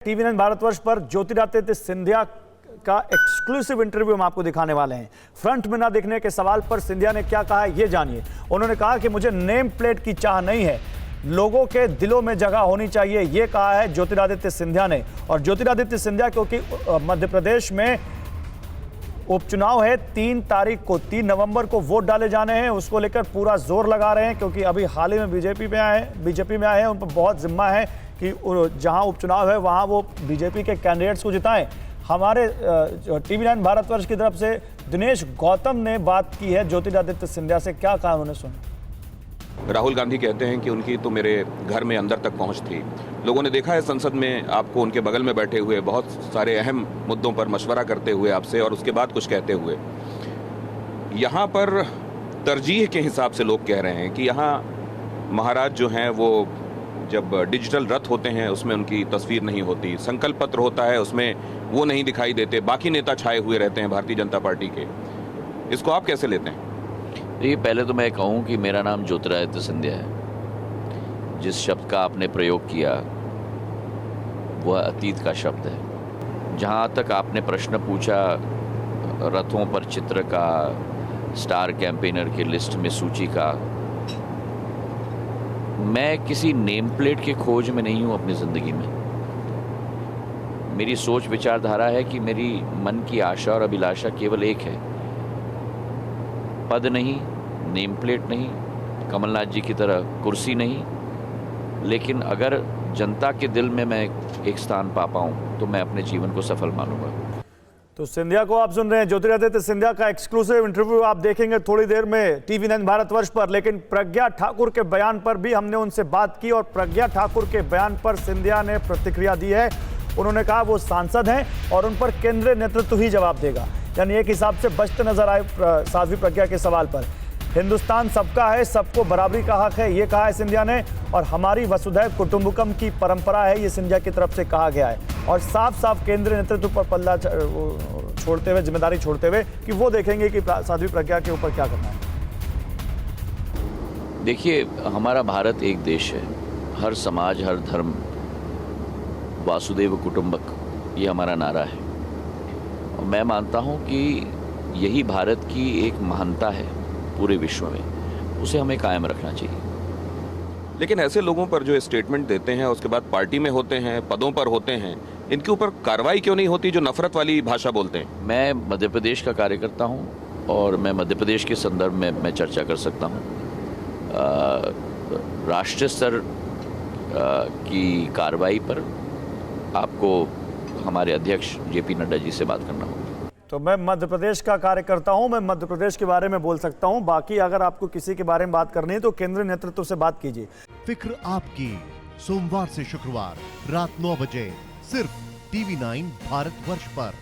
TV9 Bharatvarsh पर ज्योतिरादित्य सिंधिया का exclusive interview हम आपको दिखाने वाले हैं। फ्रंट में ना दिखने के सवाल पर सिंधिया ने क्या कहा है ये जानिए। उन्होंने कहा कि मुझे नेम प्लेट की चाह नहीं है, लोगों के दिलों में जगह होनी चाहिए, ये कहा है ज्योतिरादित्य सिंधिया ने। और ज्योतिरादित्य सिंधिया क्योंकि मध्य प्रदेश में उपचुनाव है, 3 नवंबर को वोट डाले जाने हैं, उसको लेकर पूरा जोर लगा रहे हैं क्योंकि अभी हाल ही में बीजेपी में आए हैं। उन पर बहुत जिम्मा है कि जहां उपचुनाव है वहां वो बीजेपी के कैंडिडेट्स को जिताएं। हमारे टीवी9 भारतवर्ष की तरफ से दिनेश गौतम ने बात की है ज्योतिरादित्य सिंधिया से। क्या कहा उन्होंने, सुन। राहुल गांधी कहते हैं कि उनकी तो मेरे घर में अंदर तक पहुंच थी। लोगों ने देखा है संसद में आपको उनके बगल में बैठे हुए बहुत सारे अहम मुद्दों पर मशवरा करते हुए आपसे और उसके बाद कुछ कहते हुए। यहाँ पर तरजीह के हिसाब से लोग कह रहे हैं कि यहाँ महाराज जो हैं वो जब डिजिटल रथ होते हैं उसमें उनकी तस्वीर नहीं होती, संकल्प पत्र होता है उसमें वो नहीं दिखाई देते, बाकी नेता छाए हुए रहते हैं भारतीय जनता पार्टी के। इसको आप कैसे लेते हैं? देखिए, पहले तो मैं कहूँ कि मेरा नाम ज्योतिरादित्य सिंधिया है। जिस शब्द का आपने प्रयोग किया वह अतीत का शब्द है। जहाँ तक आपने प्रश्न पूछा रथों पर चित्र का, स्टार कैंपेनर की लिस्ट में सूची का, मैं किसी नेम प्लेट के खोज में नहीं हूँ अपनी ज़िंदगी में। मेरी सोच विचारधारा है कि मेरी मन की आशा और अभिलाषा केवल एक है, पद नहीं, नेम प्लेट नहीं, कमलनाथ जी की तरह कुर्सी नहीं, लेकिन अगर जनता के दिल में मैं एक स्थान पा पाऊँ तो मैं अपने जीवन को सफल मानूंगा। तो सिंधिया को आप सुन रहे हैं, ज्योतिरादित्य सिंधिया का एक्सक्लूसिव इंटरव्यू आप देखेंगे थोड़ी देर में टीवी9 भारतवर्ष पर। लेकिन प्रज्ञा ठाकुर के बयान पर भी हमने उनसे बात की और प्रज्ञा ठाकुर के बयान पर सिंधिया ने प्रतिक्रिया दी है। उन्होंने कहा वो सांसद हैं और उन पर केंद्रीय नेतृत्व ही जवाब देगा। यानी एक हिसाब से बचते नजर आए साध्वी प्रज्ञा के सवाल पर। हिंदुस्तान सबका है, सबको बराबरी का हक है, ये कहा है सिंधिया ने। और हमारी वसुधैव कुटुंबकम की परंपरा है, ये सिंधिया की तरफ से कहा गया है। और साफ साफ केंद्रीय नेतृत्व पर पल्ला छोड़ते हुए, जिम्मेदारी छोड़ते हुए कि वो देखेंगे कि साध्वी प्रज्ञा के ऊपर क्या करना है। देखिए, हमारा भारत एक देश है, हर समाज, हर धर्म, वासुदेव कुटुंबक, ये हमारा नारा है। और मैं मानता हूँ कि यही भारत की एक महानता है पूरे विश्व में, उसे हमें कायम रखना चाहिए। लेकिन ऐसे लोगों पर जो स्टेटमेंट देते हैं उसके बाद पार्टी में होते हैं, पदों पर होते हैं, इनके ऊपर कार्रवाई क्यों नहीं होती जो नफरत वाली भाषा बोलते हैं? मैं मध्य प्रदेश का कार्यकर्ता हूँ और मैं मध्य प्रदेश के संदर्भ में मैं चर्चा कर सकता हूँ। राष्ट्रीय स्तर की कार्रवाई पर आपको हमारे अध्यक्ष जेपी नड्डा जी से बात करना होगा। तो मैं मध्य प्रदेश का कार्यकर्ता हूं, मैं मध्य प्रदेश के बारे में बोल सकता हूं। बाकी अगर आपको किसी के बारे में बात करनी है तो केंद्रीय नेतृत्व से बात कीजिए। फिक्र आपकी, सोमवार से शुक्रवार रात 9 बजे सिर्फ टीवी9 भारतवर्ष पर।